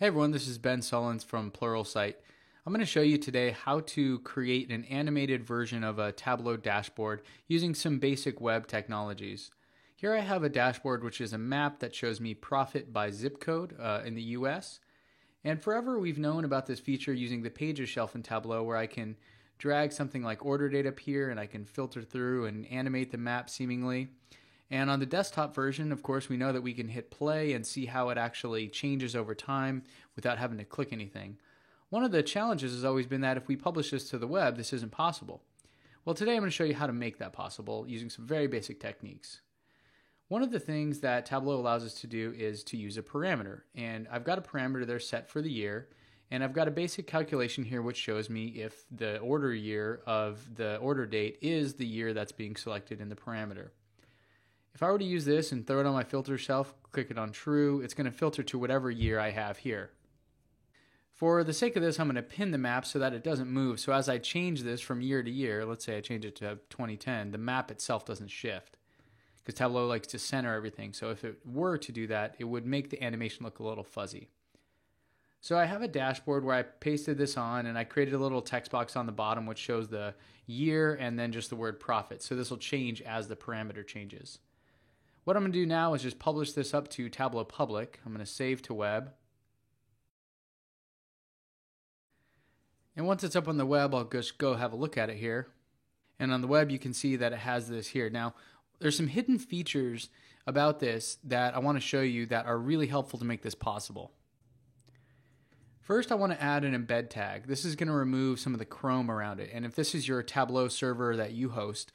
Hey everyone, this is Ben Sullins from Pluralsight. I'm going to show you today how to create an animated version of a Tableau dashboard using some basic web technologies. Here I have a dashboard which is a map that shows me profit by zip code in the US. And forever we've known about this feature using the Pages shelf in Tableau where I can drag something like order date up here and I can filter through and animate the map seemingly. And on the desktop version, of course, we know that we can hit play and see how it actually changes over time without having to click anything. One of the challenges has always been that if we publish this to the web, this isn't possible. Well, today I'm going to show you how to make that possible using some very basic techniques. One of the things that Tableau allows us to do is to use a parameter. And I've got a parameter there set for the year. And I've got a basic calculation here which shows me if the order year of the order date is the year that's being selected in the parameter. If I were to use this and throw it on my filter shelf, click it on true, it's going to filter to whatever year I have here. For the sake of this, I'm going to pin the map so that it doesn't move. So as I change this from year to year, let's say I change it to 2010, the map itself doesn't shift because Tableau likes to center everything. So if it were to do that, it would make the animation look a little fuzzy. So I have a dashboard where I pasted this on and I created a little text box on the bottom which shows the year and then just the word profit. So this will change as the parameter changes. What I'm going to do now is just publish this up to Tableau Public. I'm going to save to web. And once it's up on the web, I'll just go have a look at it here. And on the web, you can see that it has this here. Now, there's some hidden features about this that I want to show you that are really helpful to make this possible. First, I want to add an embed tag. This is going to remove some of the Chrome around it. And if this is your Tableau server that you host,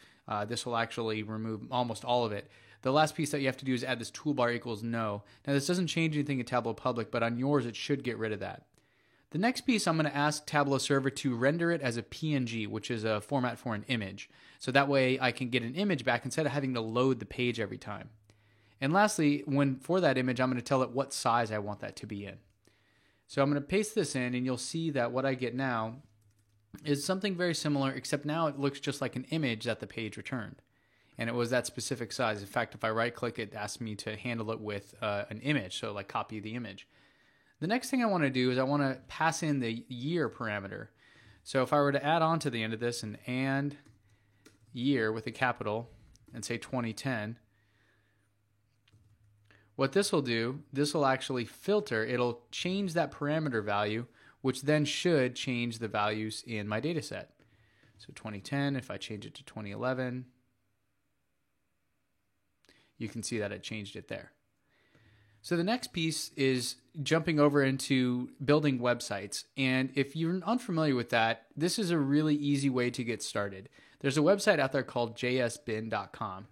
this will actually remove almost all of it. The last piece that you have to do is add this toolbar equals no. Now this doesn't change anything in Tableau Public, but on yours it should get rid of that. The next piece I'm going to ask Tableau Server to render it as a PNG, which is a format for an image. So that way I can get an image back instead of having to load the page every time. And lastly, for that image, I'm going to tell it what size I want that to be in. So I'm going to paste this in and you'll see that what I get now is something very similar, except now it looks just like an image that the page returned. And it was that specific size. In fact, if I right click it, asks me to handle it with an image, so like copy the image. The next thing I want to do is I want to pass in the year parameter. So if I were to add on to the end of this and year with a capital and say 2010, what this will do, this will actually filter, it'll change that parameter value, which then should change the values in my data set. So 2010, if I change it to 2011, you can see that it changed it there. So the next piece is jumping over into building websites. And if you're unfamiliar with that, this is a really easy way to get started. There's a website out there called jsbin.com.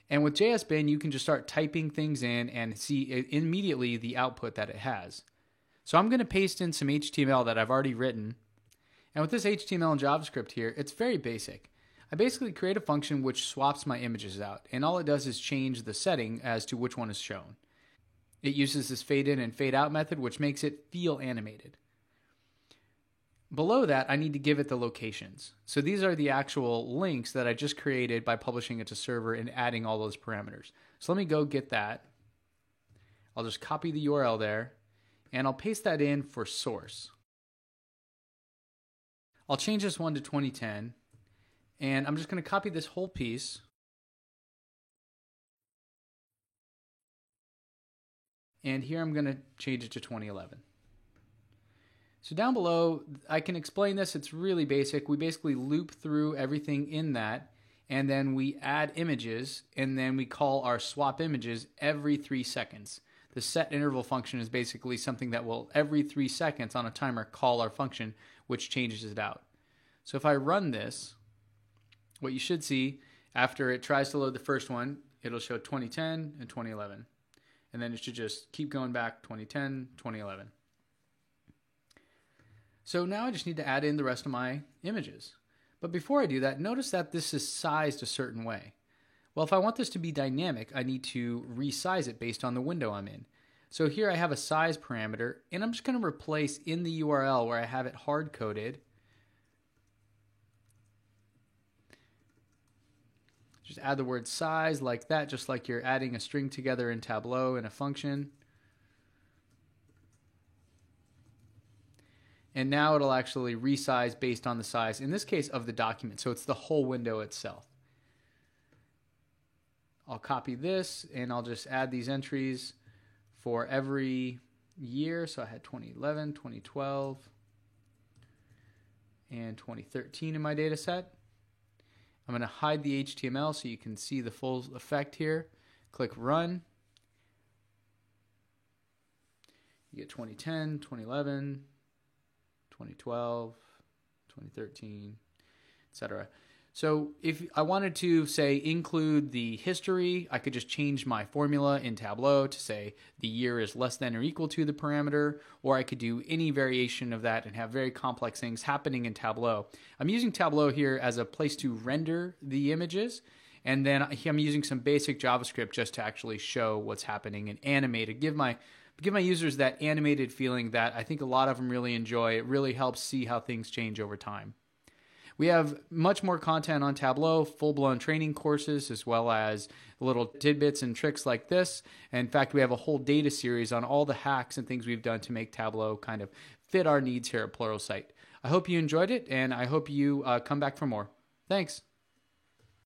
And with JSBin, you can just start typing things in and see immediately the output that it has. So I'm going to paste in some HTML that I've already written. And with this HTML and JavaScript here, it's very basic. I basically create a function which swaps my images out, and all it does is change the setting as to which one is shown. It uses this fade in and fade out method, which makes it feel animated. Below that, I need to give it the locations. So these are the actual links that I just created by publishing it to server and adding all those parameters. So let me go get that. I'll just copy the URL there, and I'll paste that in for source. I'll change this one to 2010. And I'm just going to copy this whole piece and here I'm going to change it to 2011. So down below, I can explain this. It's really basic. We basically loop through everything in that and then we add images and then we call our swap images every 3 seconds. The set interval function is basically something that will every 3 seconds on a timer call our function, which changes it out. So if I run this, what you should see after it tries to load the first one, it'll show 2010 and 2011. And then it should just keep going back 2010, 2011. So now I just need to add in the rest of my images. But before I do that, notice that this is sized a certain way. Well, if I want this to be dynamic, I need to resize it based on the window I'm in. So here I have a size parameter, and I'm just going to replace in the URL where I have it hard-coded. Just add the word size like that, just like you're adding a string together in Tableau in a function. And now it'll actually resize based on the size, in this case, of the document. So it's the whole window itself. I'll copy this and I'll just add these entries for every year. So I had 2011, 2012, and 2013 in my data set. I'm going to hide the HTML so you can see the full effect here. Click Run. You get 2010, 2011, 2012, 2013, etc. So if I wanted to, say, include the history, I could just change my formula in Tableau to say the year is less than or equal to the parameter, or I could do any variation of that and have very complex things happening in Tableau. I'm using Tableau here as a place to render the images, and then I'm using some basic JavaScript just to actually show what's happening and animate it, give my users that animated feeling that I think a lot of them really enjoy. It really helps see how things change over time. We have much more content on Tableau, full-blown training courses, as well as little tidbits and tricks like this. And in fact, we have a whole data series on all the hacks and things we've done to make Tableau kind of fit our needs here at Pluralsight. I hope you enjoyed it, and I hope you come back for more. Thanks.